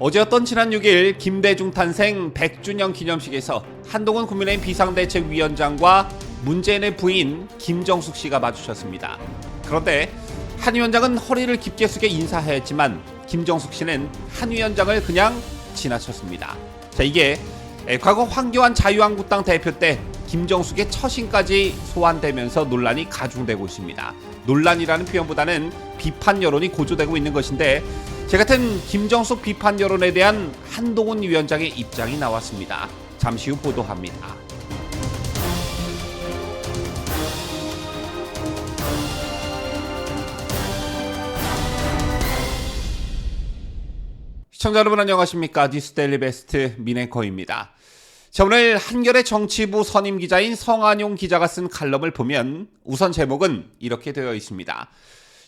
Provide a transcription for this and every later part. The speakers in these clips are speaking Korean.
어제였던 지난 6일 김대중 탄생 100주년 기념식에서 한동훈 국민의힘 비상대책위원장과 문재인의 부인 김정숙 씨가 마주쳤습니다. 그런데 한 위원장은 허리를 깊게 숙여 인사해야 했지만 김정숙 씨는 한 위원장을 그냥 지나쳤습니다. 자, 이게 과거 황교안 자유한국당 대표 때 김정숙의 처신까지 소환되면서 논란이 가중되고 있습니다. 논란이라는 표현보다는 비판 여론이 고조되고 있는 것인데, 제 같은 김정숙 비판 여론에 대한 한동훈 위원장의 입장이 나왔습니다. 잠시 후 보도합니다. 시청자 여러분 안녕하십니까? 뉴스데일리 베스트 민앵커입니다. 자, 오늘 한겨레 정치부 선임 기자인 성한용 기자가 쓴 칼럼을 보면 우선 제목은 이렇게 되어 있습니다.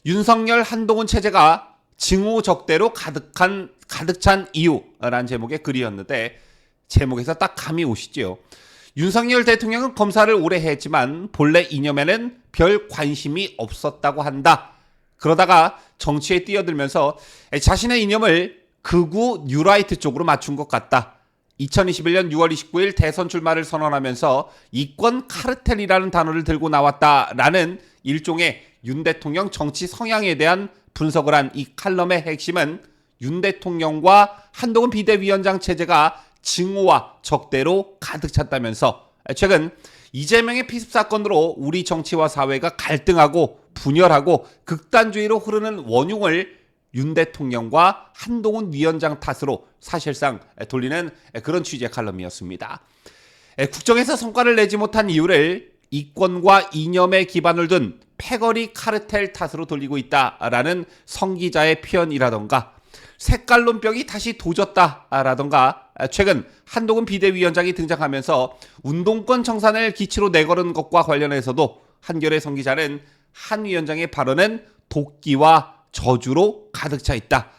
윤석열 한동훈 체제가 징후적대로 가득 찬 이유라는 제목의 글이었는데, 제목에서 딱 감이 오시죠. 윤석열 대통령은 검사를 오래 했지만 본래 이념에는 별 관심이 없었다고 한다. 그러다가 정치에 뛰어들면서 자신의 이념을 극우 뉴라이트 쪽으로 맞춘 것 같다. 2021년 6월 29일 대선 출마를 선언하면서 이권 카르텔이라는 단어를 들고 나왔다라는 일종의 윤 대통령 정치 성향에 대한 분석을 한 이 칼럼의 핵심은 윤 대통령과 한동훈 비대위원장 체제가 징후와 적대로 가득 찼다면서 최근 이재명의 피습 사건으로 우리 정치와 사회가 갈등하고 분열하고 극단주의로 흐르는 원흉을 윤 대통령과 한동훈 위원장 탓으로 사실상 돌리는 그런 취지의 칼럼이었습니다. 국정에서 성과를 내지 못한 이유를 이권과 이념에 기반을 둔 패거리 카르텔 탓으로 돌리고 있다라는 성 기자의 표현이라던가, 색깔론병이 다시 도졌다라던가, 최근 한동훈 비대위원장이 등장하면서 운동권 청산을 기치로 내걸은 것과 관련해서도 한겨레 성 기자는 한 위원장의 발언은 도끼와 저주로 가득 차 있다.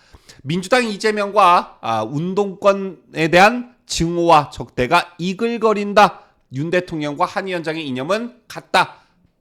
민주당 이재명과 운동권에 대한 증오와 적대가 이글거린다. 윤 대통령과 한 위원장의 이념은 같다.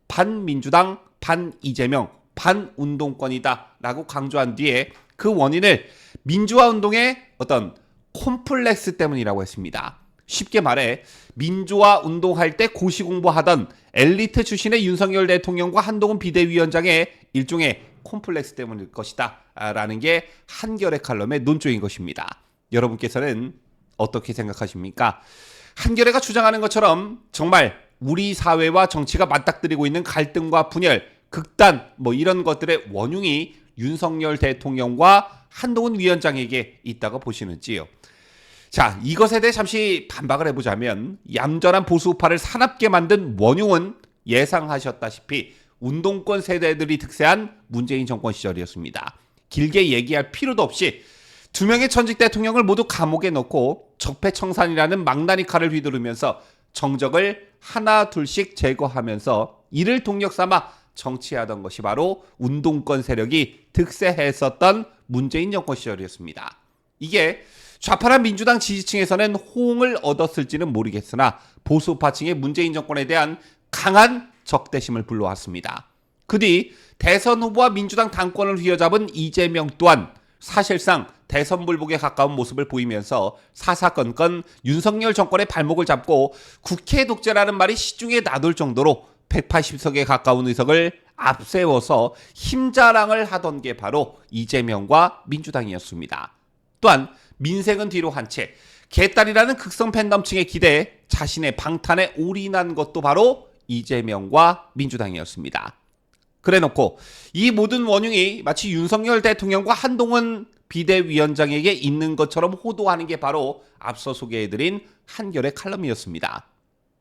반민주당, 반이재명, 반운동권이다 라고 강조한 뒤에 그 원인을 민주화 운동의 어떤 콤플렉스 때문이라고 했습니다. 쉽게 말해 민주화 운동할 때 고시 공부하던 엘리트 출신의 윤석열 대통령과 한동훈 비대위원장의 일종의 콤플렉스 때문일 것이다 라는 게 한겨레 칼럼의 논조인 것입니다. 여러분께서는 어떻게 생각하십니까? 한겨레가 주장하는 것처럼 정말 우리 사회와 정치가 맞닥뜨리고 있는 갈등과 분열, 극단 이런 것들의 원흉이 윤석열 대통령과 한동훈 위원장에게 있다고 보시는지요? 자, 이것에 대해 잠시 반박을 해보자면, 얌전한 보수파를 사납게 만든 원흉은 예상하셨다시피 운동권 세대들이 득세한 문재인 정권 시절이었습니다. 길게 얘기할 필요도 없이 두 명의 전직 대통령을 모두 감옥에 넣고 적폐청산이라는 망나니 칼을 휘두르면서 정적을 하나 둘씩 제거하면서 이를 동력 삼아 정치하던 것이 바로 운동권 세력이 득세했었던 문재인 정권 시절이었습니다. 이게 좌파란 민주당 지지층에서는 호응을 얻었을지는 모르겠으나 보수파층의 문재인 정권에 대한 강한 적대심을 불러왔습니다. 그 뒤 대선 후보와 민주당 당권을 휘어잡은 이재명 또한 사실상 대선 불복에 가까운 모습을 보이면서 사사건건 윤석열 정권의 발목을 잡고 국회 독재라는 말이 시중에 나돌 정도로 180석에 가까운 의석을 앞세워서 힘자랑을 하던 게 바로 이재명과 민주당이었습니다. 또한 민생은 뒤로 한 채 개딸이라는 극성 팬덤층의 기대에 자신의 방탄에 올인한 것도 바로 이재명과 민주당이었습니다. 그래놓고 이 모든 원흉이 마치 윤석열 대통령과 한동훈 비대위원장에게 있는 것처럼 호도하는 게 바로 앞서 소개해드린 한겨레 칼럼이었습니다.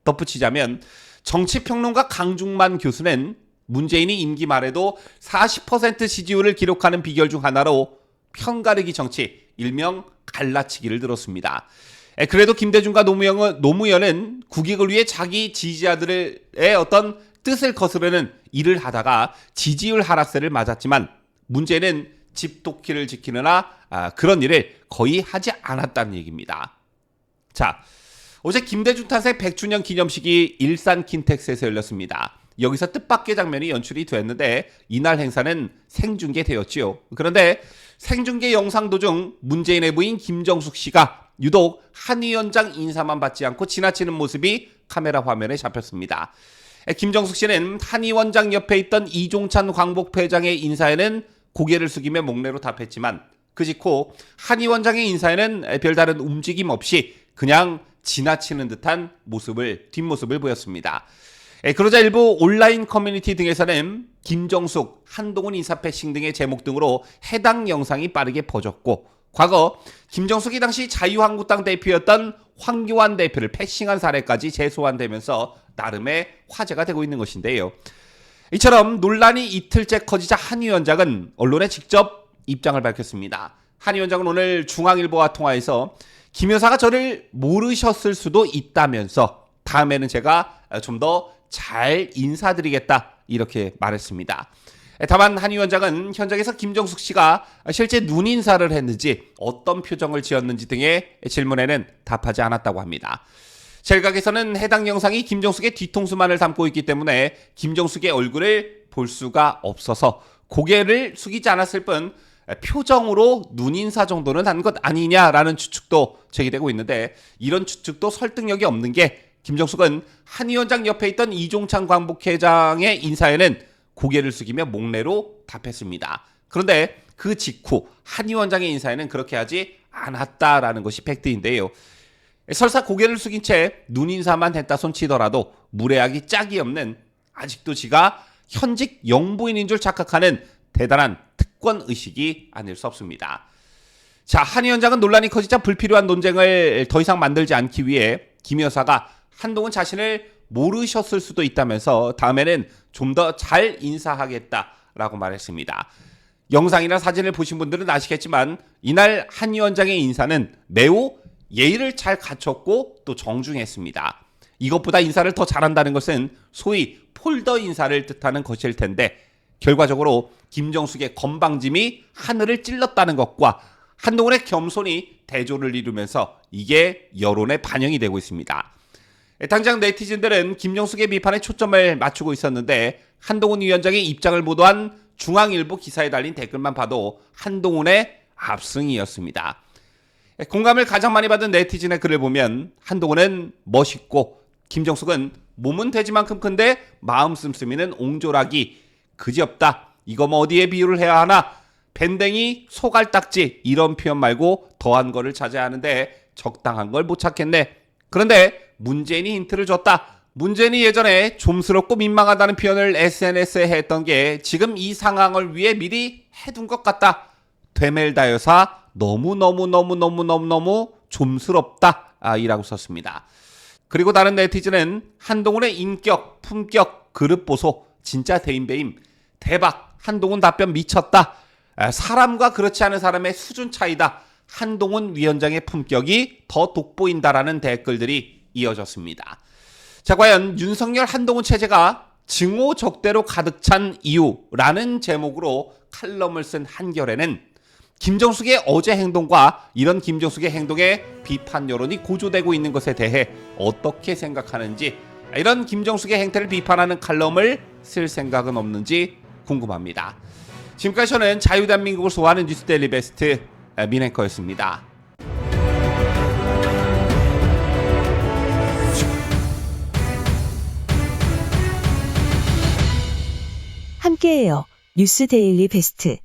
덧붙이자면 정치평론가 강중만 교수는 문재인이 임기 말에도 40% 지지율을 기록하는 비결 중 하나로 편가르기 정치, 일명 갈라치기를 들었습니다. 그래도 김대중과 노무현은 국익을 위해 자기 지지자들의 어떤 뜻을 거스르는 일을 하다가 지지율 하락세를 맞았지만, 문제는 집도끼를 지키느라 그런 일을 거의 하지 않았다는 얘기입니다. 자, 어제 김대중 탄생 100주년 기념식이 일산 킨텍스에서 열렸습니다. 여기서 뜻밖의 장면이 연출이 됐는데 이날 행사는 생중계되었지요. 그런데 생중계 영상 도중 문재인의 부인 김정숙 씨가 유독 한 위원장 인사만 받지 않고 지나치는 모습이 카메라 화면에 잡혔습니다. 김정숙 씨는 한 위원장 옆에 있던 이종찬 광복회장의 인사에는 고개를 숙이며 목례로 답했지만 그 직후 한 위원장의 인사에는 별다른 움직임 없이 그냥 지나치는 듯한 뒷모습을 보였습니다. 그러자 일부 온라인 커뮤니티 등에서는 김정숙, 한동훈 인사 패싱 등의 제목 등으로 해당 영상이 빠르게 퍼졌고 과거 김정숙이 당시 자유한국당 대표였던 황교안 대표를 패싱한 사례까지 재소환되면서 나름의 화제가 되고 있는 것인데요. 이처럼 논란이 이틀째 커지자 한 위원장은 언론에 직접 입장을 밝혔습니다. 한 위원장은 오늘 중앙일보와 통화해서 김 여사가 저를 모르셨을 수도 있다면서 다음에는 제가 좀 더 잘 인사드리겠다 이렇게 말했습니다. 다만 한 위원장은 현장에서 김정숙 씨가 실제 눈 인사를 했는지 어떤 표정을 지었는지 등의 질문에는 답하지 않았다고 합니다. 젤각에서는 해당 영상이 김정숙의 뒤통수만을 담고 있기 때문에 김정숙의 얼굴을 볼 수가 없어서 고개를 숙이지 않았을 뿐 표정으로 눈인사 정도는 한 것 아니냐라는 추측도 제기되고 있는데 이런 추측도 설득력이 없는 게 김정숙은 한 위원장 옆에 있던 이종찬 광복회장의 인사에는 고개를 숙이며 목례로 답했습니다. 그런데 그 직후 한 위원장의 인사에는 그렇게 하지 않았다라는 것이 팩트인데요. 설사 고개를 숙인 채 눈인사만 했다 손치더라도 무례하기 짝이 없는 아직도 지가 현직 영부인인 줄 착각하는 대단한 특권의식이 아닐 수 없습니다. 자, 한 위원장은 논란이 커지자 불필요한 논쟁을 더 이상 만들지 않기 위해 김 여사가 한동훈 자신을 모르셨을 수도 있다면서 다음에는 좀 더 잘 인사하겠다라고 말했습니다. 영상이나 사진을 보신 분들은 아시겠지만 이날 한 위원장의 인사는 매우 예의를 잘 갖췄고 또 정중했습니다. 이것보다 인사를 더 잘한다는 것은 소위 폴더 인사를 뜻하는 것일 텐데 결과적으로 김정숙의 건방짐이 하늘을 찔렀다는 것과 한동훈의 겸손이 대조를 이루면서 이게 여론에 반영이 되고 있습니다. 당장 네티즌들은 김정숙의 비판에 초점을 맞추고 있었는데 한동훈 위원장의 입장을 보도한 중앙일보 기사에 달린 댓글만 봐도 한동훈의 압승이었습니다. 공감을 가장 많이 받은 네티즌의 글을 보면 한동훈은 멋있고 김정숙은 몸은 돼지만큼 큰데 마음 씀씀이는 옹졸하기 그지없다. 이거 뭐 어디에 비유를 해야 하나? 밴댕이, 소갈딱지 이런 표현 말고 더한 거를 찾아야 하는데 적당한 걸 못 찾겠네. 그런데 문재인이 힌트를 줬다. 문재인이 예전에 좀스럽고 민망하다는 표현을 SNS에 했던 게 지금 이 상황을 위해 미리 해둔 것 같다. 되멜다 여사 너무 좀스럽다 이라고 썼습니다. 그리고 다른 네티즌은 한동훈의 인격, 품격, 그릇 보소 진짜 대인배임 대박 한동훈 답변 미쳤다. 사람과 그렇지 않은 사람의 수준 차이다. 한동훈 위원장의 품격이 더 돋보인다라는 댓글들이 이어졌습니다. 자, 과연 윤석열 한동훈 체제가 증오적대로 가득 찬 이유라는 제목으로 칼럼을 쓴 한겨레는 김정숙의 어제 행동과 이런 김정숙의 행동에 비판 여론이 고조되고 있는 것에 대해 어떻게 생각하는지 이런 김정숙의 행태를 비판하는 칼럼을 쓸 생각은 없는지 궁금합니다. 지금까지 저는 자유대한민국을 소화하는 뉴스데일리 베스트 민앵커였습니다. 함께해요. 뉴스데일리 베스트.